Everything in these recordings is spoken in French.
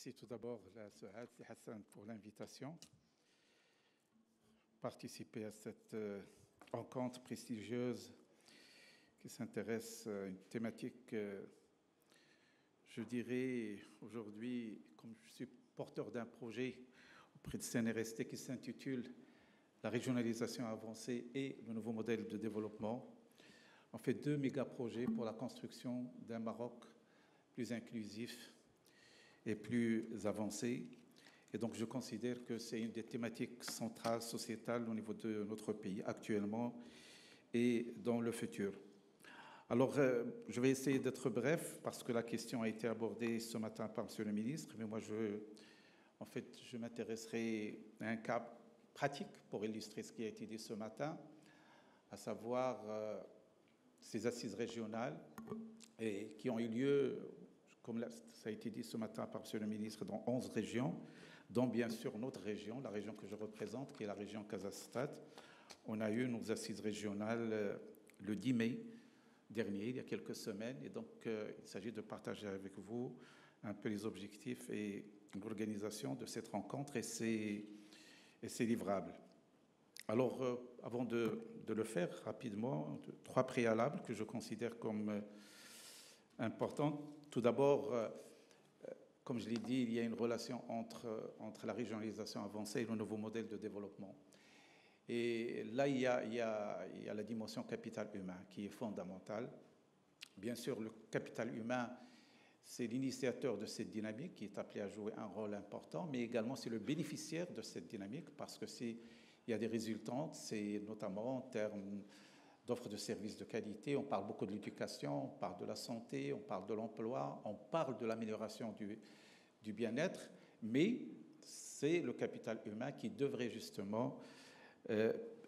remercie tout d'abord la Souad et Hassan pour l'invitation. Participer à cette rencontre prestigieuse qui s'intéresse à une thématique, je dirais aujourd'hui, comme je suis porteur d'un projet auprès de CNRST qui s'intitule La régionalisation avancée et le nouveau modèle de développement. On fait 2 méga-projets pour la construction d'un Maroc plus inclusif et plus avancé. Et donc, je considère que c'est une des thématiques centrales, sociétales au niveau de notre pays actuellement et dans le futur. Alors, je vais essayer d'être bref parce que la question a été abordée ce matin par M. le ministre, mais moi, je m'intéresserai à un cas pratique pour illustrer ce qui a été dit ce matin, à savoir ces assises régionales et qui ont eu lieu, comme ça a été dit ce matin par M. le ministre, dans 11 régions, dont bien sûr notre région, la région que je représente, qui est la région Casa-Stade. On a eu nos assises régionales le 10 mai dernier, il y a quelques semaines, et donc il s'agit de partager avec vous un peu les objectifs et l'organisation de cette rencontre et ses livrables. Alors, avant de le faire rapidement, 3 préalables que je considère comme importants. Tout d'abord, comme je l'ai dit, il y a une relation entre la régionalisation avancée et le nouveau modèle de développement. Et là, il y a la dimension capital humain qui est fondamentale. Bien sûr, le capital humain, c'est l'initiateur de cette dynamique qui est appelé à jouer un rôle important, mais également c'est le bénéficiaire de cette dynamique parce que s'il y a des résultats, c'est notamment en termes d'offres de services de qualité, on parle beaucoup de l'éducation, on parle de la santé, on parle de l'emploi, on parle de l'amélioration du bien-être, mais c'est le capital humain qui devrait justement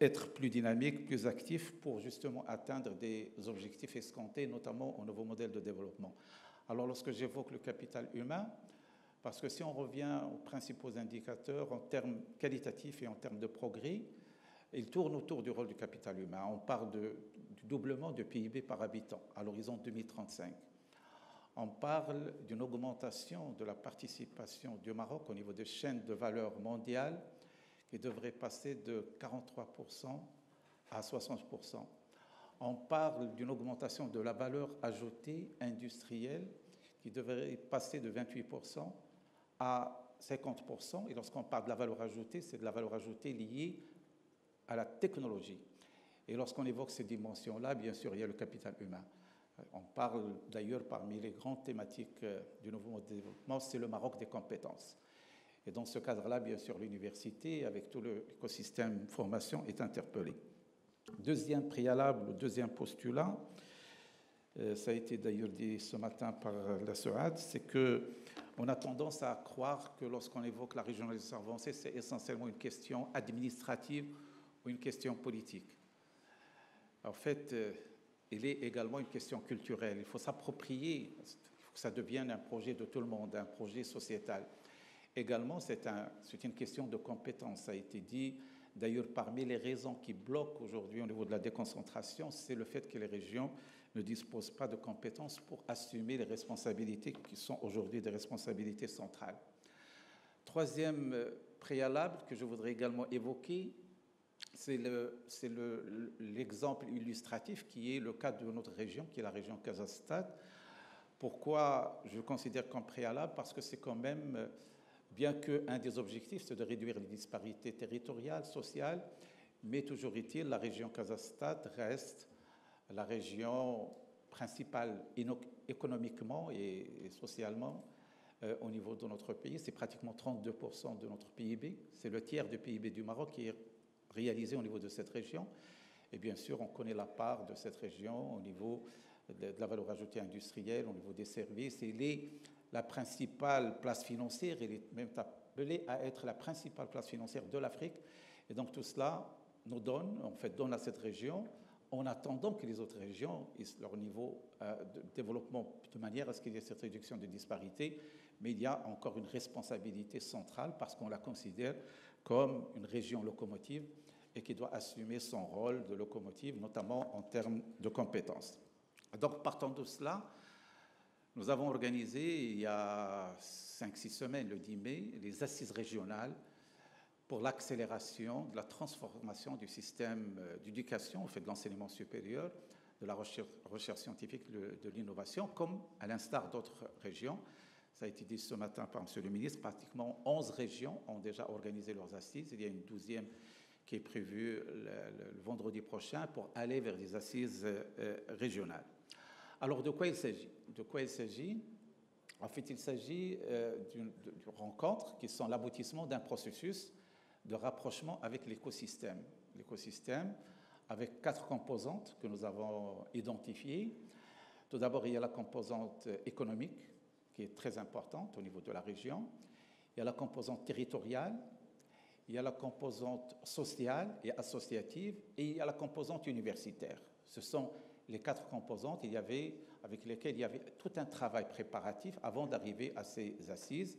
être plus dynamique, plus actif pour justement atteindre des objectifs escomptés, notamment au nouveau modèle de développement. Alors lorsque j'évoque le capital humain, parce que si on revient aux principaux indicateurs en termes qualitatifs et en termes de progrès, il tourne autour du rôle du capital humain. On parle du doublement du PIB par habitant à l'horizon 2035. On parle d'une augmentation de la participation du Maroc au niveau des chaînes de valeur mondiale qui devrait passer de 43% à 60%. On parle d'une augmentation de la valeur ajoutée industrielle qui devrait passer de 28% à 50%. Et lorsqu'on parle de la valeur ajoutée, c'est de la valeur ajoutée liée à la technologie. Et lorsqu'on évoque ces dimensions-là, bien sûr, il y a le capital humain. On parle d'ailleurs parmi les grandes thématiques du nouveau modèle de développement, c'est le Maroc des compétences. Et dans ce cadre-là, bien sûr, l'université, avec tout l'écosystème formation, est interpellée. Deuxième préalable, deuxième postulat, ça a été d'ailleurs dit ce matin par la SEAD, c'est qu'on a tendance à croire que lorsqu'on évoque la régionalisation avancée, c'est essentiellement une question administrative ou une question politique. En fait, il est également une question culturelle. Il faut s'approprier, il faut que ça devienne un projet de tout le monde, un projet sociétal. Également, c'est une question de compétence, ça a été dit. D'ailleurs, parmi les raisons qui bloquent aujourd'hui au niveau de la déconcentration, c'est le fait que les régions ne disposent pas de compétences pour assumer les responsabilités qui sont aujourd'hui des responsabilités centrales. Troisième préalable que je voudrais également évoquer, c'est l'exemple illustratif qui est le cas de notre région, qui est la région Casa-Stade. Pourquoi je le considère comme préalable? Parce que c'est quand même, bien qu'un des objectifs, c'est de réduire les disparités territoriales, sociales, mais toujours est-il, la région Casa-Stade reste la région principale économiquement et socialement au niveau de notre pays. C'est pratiquement 32% de notre PIB. C'est le tiers du PIB du Maroc qui est réalisé au niveau de cette région. Et bien sûr, on connaît la part de cette région au niveau de la valeur ajoutée industrielle, au niveau des services. Il est la principale place financière, il est même appelé à être la principale place financière de l'Afrique. Et donc tout cela nous donne à cette région, en attendant que les autres régions aient leur niveau de développement de manière à ce qu'il y ait cette réduction des disparités. Mais il y a encore une responsabilité centrale parce qu'on la considère comme une région locomotive et qui doit assumer son rôle de locomotive, notamment en termes de compétences. Donc, partant de cela, Nous avons organisé il y a 5-6 semaines, le 10 mai, les assises régionales pour l'accélération de la transformation du système d'éducation, au fait de l'enseignement supérieur, de la recherche scientifique, de l'innovation, comme à l'instar d'autres régions. Ça a été dit ce matin par M. le ministre, pratiquement 11 régions ont déjà organisé leurs assises. Il y a une 12e qui est prévue le vendredi prochain pour aller vers des assises régionales. Alors, de quoi il s'agit? En fait, il s'agit d'une rencontre qui sont l'aboutissement d'un processus de rapprochement avec l'écosystème. L'écosystème avec 4 composantes que nous avons identifiées. Tout d'abord, il y a la composante économique, qui est très importante au niveau de la région. Il y a la composante territoriale, il y a la composante sociale et associative, et il y a la composante universitaire. Ce sont les 4 composantes avec lesquelles il y avait tout un travail préparatif avant d'arriver à ces assises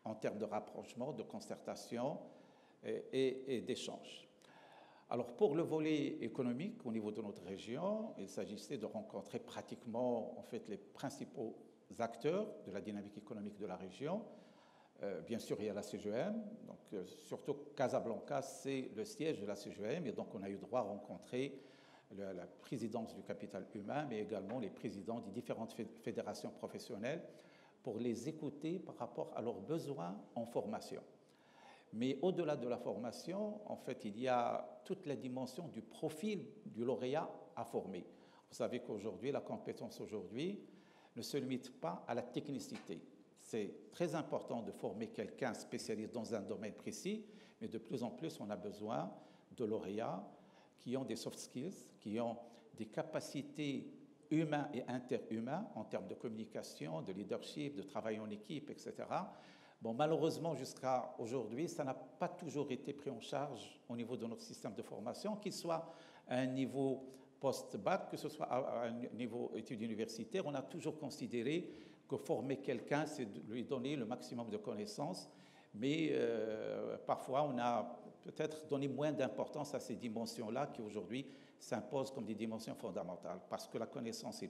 en termes de rapprochement, de concertation et d'échange. Alors, pour le volet économique, au niveau de notre région, il s'agissait de rencontrer pratiquement en fait, les principaux acteurs de la dynamique économique de la région. Bien sûr, il y a la CGEM, donc surtout Casablanca, c'est le siège de la CGEM, et donc on a eu droit à rencontrer la présidence du capital humain, mais également les présidents des différentes fédérations professionnelles pour les écouter par rapport à leurs besoins en formation. Mais au-delà de la formation, en fait, il y a toute la dimension du profil du lauréat à former. Vous savez qu'aujourd'hui, la compétence aujourd'hui ne se limite pas à la technicité. C'est très important de former quelqu'un spécialiste dans un domaine précis, mais de plus en plus, on a besoin de lauréats qui ont des soft skills, qui ont des capacités humaines et interhumaines en termes de communication, de leadership, de travail en équipe, etc. Bon, malheureusement, jusqu'à aujourd'hui, ça n'a pas toujours été pris en charge au niveau de notre système de formation, qu'il soit à un niveau post-bac, que ce soit à un niveau études universitaires. On a toujours considéré que former quelqu'un, c'est de lui donner le maximum de connaissances, mais parfois on a peut-être donné moins d'importance à ces dimensions-là qui aujourd'hui s'imposent comme des dimensions fondamentales, parce que la connaissance,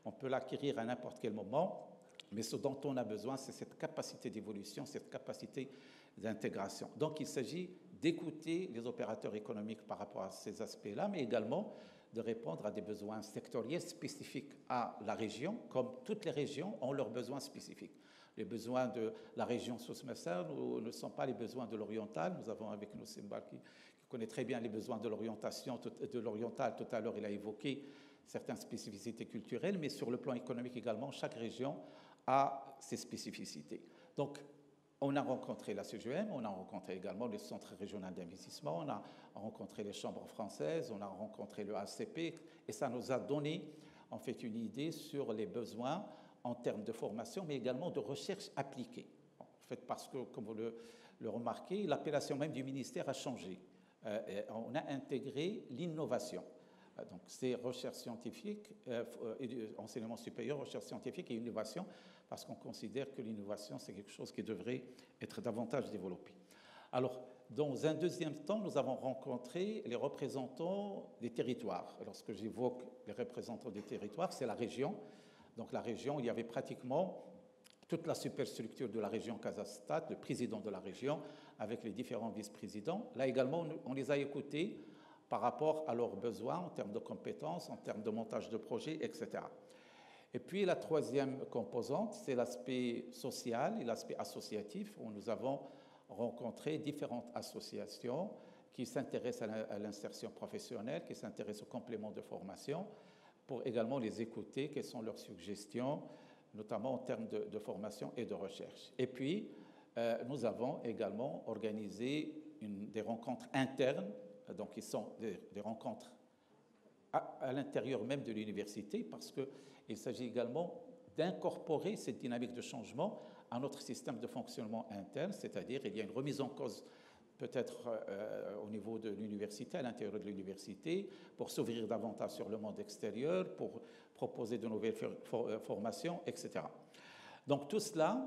on peut l'acquérir à n'importe quel moment, mais ce dont on a besoin, c'est cette capacité d'évolution, cette capacité d'intégration. Donc il s'agit d'écouter les opérateurs économiques par rapport à ces aspects-là, mais également de répondre à des besoins sectoriels spécifiques à la région, comme toutes les régions ont leurs besoins spécifiques. Les besoins de la région Souss-Messere ne sont pas les besoins de l'oriental. Nous avons avec nous Simba qui connaît très bien les besoins de l'oriental. Tout à l'heure, il a évoqué certaines spécificités culturelles, mais sur le plan économique également, chaque région a ses spécificités. Donc, on a rencontré la CGEM, on a rencontré également le Centre régional d'investissement, on a rencontré les chambres françaises, on a rencontré le ACP, et ça nous a donné en fait une idée sur les besoins en termes de formation, mais également de recherche appliquée. En fait, parce que, comme vous le remarquez, l'appellation même du ministère a changé. On a intégré l'innovation. Donc, c'est recherche scientifique, enseignement supérieur, recherche scientifique et innovation, parce qu'on considère que l'innovation, c'est quelque chose qui devrait être davantage développé. Alors, dans un deuxième temps, nous avons rencontré les représentants des territoires. Lorsque j'évoque les représentants des territoires, c'est la région. Donc, la région, il y avait pratiquement toute la superstructure de la région Casa-Stade, le président de la région, avec les différents vice-présidents. Là également, on les a écoutés par rapport à leurs besoins en termes de compétences, en termes de montage de projets, etc. Et puis la troisième composante, c'est l'aspect social et l'aspect associatif, où nous avons rencontré différentes associations qui s'intéressent à l'insertion professionnelle, qui s'intéressent aux compléments de formation, pour également les écouter, quelles sont leurs suggestions, notamment en termes de formation et de recherche. Et puis, nous avons également organisé des rencontres internes, donc qui sont des rencontres à l'intérieur même de l'université, parce qu'il s'agit également d'incorporer cette dynamique de changement à notre système de fonctionnement interne, c'est-à-dire il y a une remise en cause peut-être au niveau de l'université, à l'intérieur de l'université, pour s'ouvrir davantage sur le monde extérieur, pour proposer de nouvelles formations, etc. Donc tout cela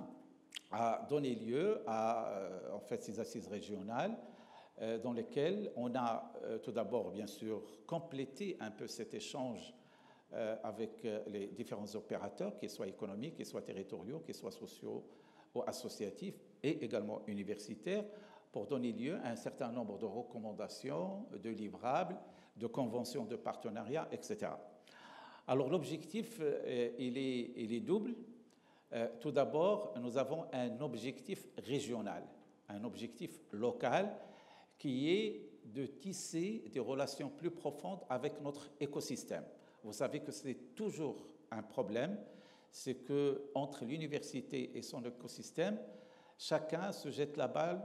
a donné lieu à en fait, ces assises régionales dans lesquelles on a tout d'abord, bien sûr, complété un peu cet échange avec les différents opérateurs, qu'ils soient économiques, qu'ils soient territoriaux, qu'ils soient sociaux ou associatifs et également universitaires, pour donner lieu à un certain nombre de recommandations, de livrables, de conventions de partenariat, etc. Alors l'objectif, il est double. Tout d'abord, nous avons un objectif régional, un objectif local qui est de tisser des relations plus profondes avec notre écosystème. Vous savez que c'est toujours un problème, c'est qu'entre l'université et son écosystème, chacun se jette la balle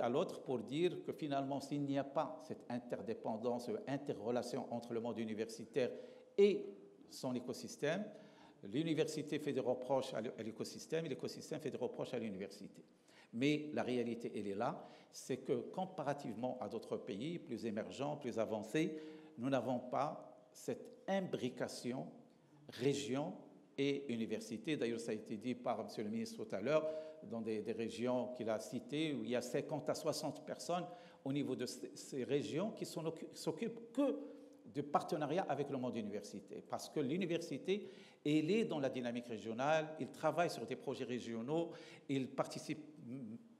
à l'autre pour dire que finalement, s'il n'y a pas cette interdépendance, interrelation entre le monde universitaire et son écosystème, l'université fait des reproches à l'écosystème et l'écosystème fait des reproches à l'université. Mais la réalité, elle est là, c'est que comparativement à d'autres pays plus émergents, plus avancés, nous n'avons pas cette imbrication région et université. D'ailleurs, ça a été dit par M. le ministre tout à l'heure, dans des régions qu'il a citées, où il y a 50 à 60 personnes au niveau de ces régions qui s'occupent que de partenariat avec le monde universitaire. Parce que l'université, elle est dans la dynamique régionale, il travaille sur des projets régionaux, il participe,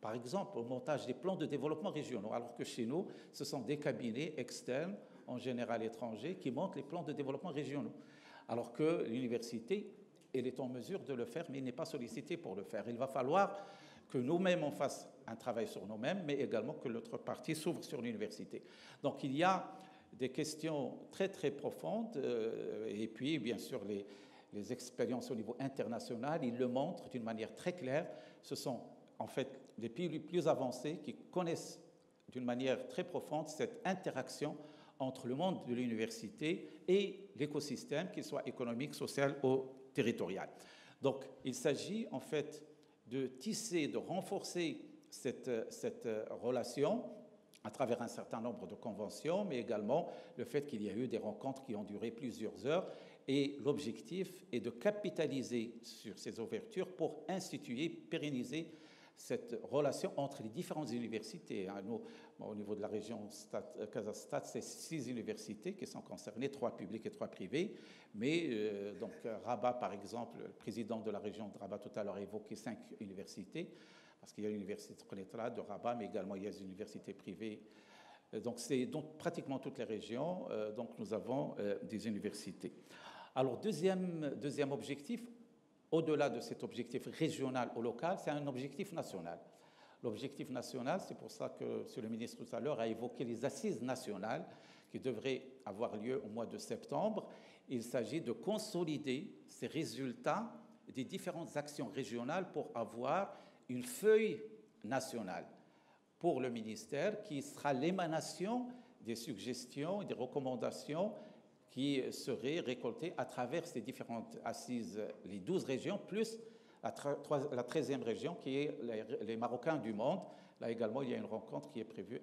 par exemple, au montage des plans de développement régionaux, alors que chez nous, ce sont des cabinets externes, en général étrangers, qui montent les plans de développement régionaux. Alors que l'université, elle est en mesure de le faire, mais il n'est pas sollicité pour le faire. Il va falloir que nous-mêmes on fasse un travail sur nous-mêmes, mais également que l'autre partie s'ouvre sur l'université. Donc il y a des questions très très profondes, et puis bien sûr les expériences au niveau international, ils le montrent d'une manière très claire. Ce sont en fait les pays les plus avancés qui connaissent d'une manière très profonde cette interaction entre le monde de l'université et l'écosystème, qu'il soit économique, social ou territorial. Donc, il s'agit en fait de tisser, de renforcer cette relation à travers un certain nombre de conventions, mais également le fait qu'il y a eu des rencontres qui ont duré plusieurs heures. Et l'objectif est de capitaliser sur ces ouvertures pour instituer, pérenniser cette relation entre les différentes universités. Nous, au niveau de la région Casa-Stade, c'est 6 universités qui sont concernées, 3 publiques et 3 privées. Mais donc Rabat, par exemple, le président de la région de Rabat tout à l'heure a évoqué 5 universités, parce qu'il y a l'université de Rabat, mais également il y a des universités privées. Donc c'est donc pratiquement toutes les régions, donc nous avons des universités. Alors deuxième objectif, au-delà de cet objectif régional ou local, c'est un objectif national. L'objectif national, c'est pour ça que M. le ministre tout à l'heure a évoqué les assises nationales qui devraient avoir lieu au mois de septembre. Il s'agit de consolider ces résultats des différentes actions régionales pour avoir une feuille nationale pour le ministère qui sera l'émanation des suggestions et des recommandations qui seraient récoltées à travers ces différentes assises, les 12 régions, plus la 13e région qui est les Marocains du monde. Là également, il y a une rencontre qui est prévue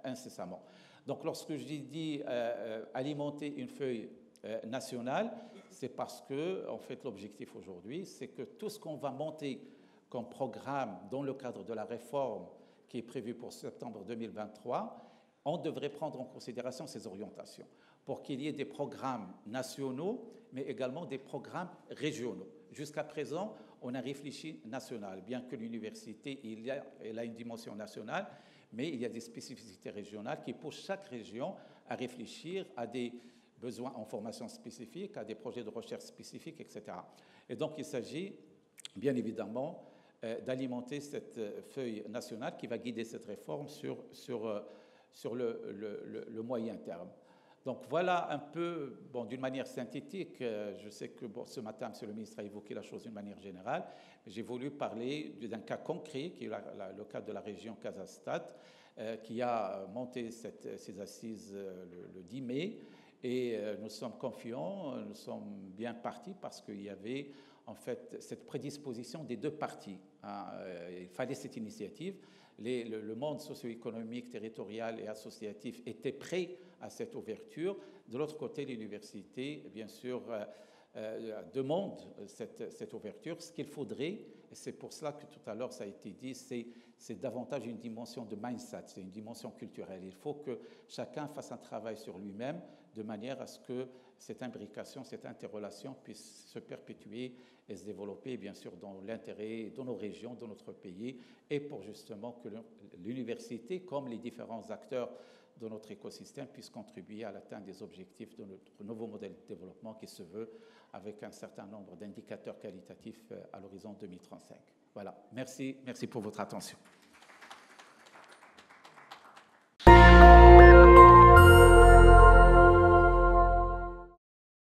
incessamment. Donc lorsque je dis alimenter une feuille nationale, c'est parce que, en fait, l'objectif aujourd'hui, c'est que tout ce qu'on va monter comme programme dans le cadre de la réforme qui est prévue pour septembre 2023, on devrait prendre en considération ces orientations pour qu'il y ait des programmes nationaux, mais également des programmes régionaux. Jusqu'à présent, on a réfléchi national, bien que l'université elle a une dimension nationale, mais il y a des spécificités régionales qui poussent chaque région à réfléchir à des besoins en formation spécifique, à des projets de recherche spécifiques, etc. Et donc, il s'agit, bien évidemment, d'alimenter cette feuille nationale qui va guider cette réforme sur le moyen terme. Donc voilà un peu, bon, d'une manière synthétique, je sais que ce matin, M. le ministre a évoqué la chose d'une manière générale, mais j'ai voulu parler d'un cas concret, qui est le cas de la région Casa-Stade, qui a monté ces assises le 10 mai, et nous sommes confiants, nous sommes bien partis parce qu'il y avait en fait cette prédisposition des deux parties. Il fallait cette initiative. Le monde socio-économique, territorial et associatif était prêt à cette ouverture. De l'autre côté, l'université, bien sûr, demande cette ouverture. Ce qu'il faudrait, et c'est pour cela que tout à l'heure ça a été dit, c'est c'est davantage une dimension de mindset, c'est une dimension culturelle. Il faut que chacun fasse un travail sur lui-même de manière à ce que cette imbrication, cette interrelation puisse se perpétuer et se développer, bien sûr, dans l'intérêt de nos régions, de notre pays, et pour justement que l'université, comme les différents acteurs de notre écosystème, puissent contribuer à l'atteinte des objectifs de notre nouveau modèle de développement qui se veut avec un certain nombre d'indicateurs qualitatifs à l'horizon 2035. Voilà, merci pour votre attention.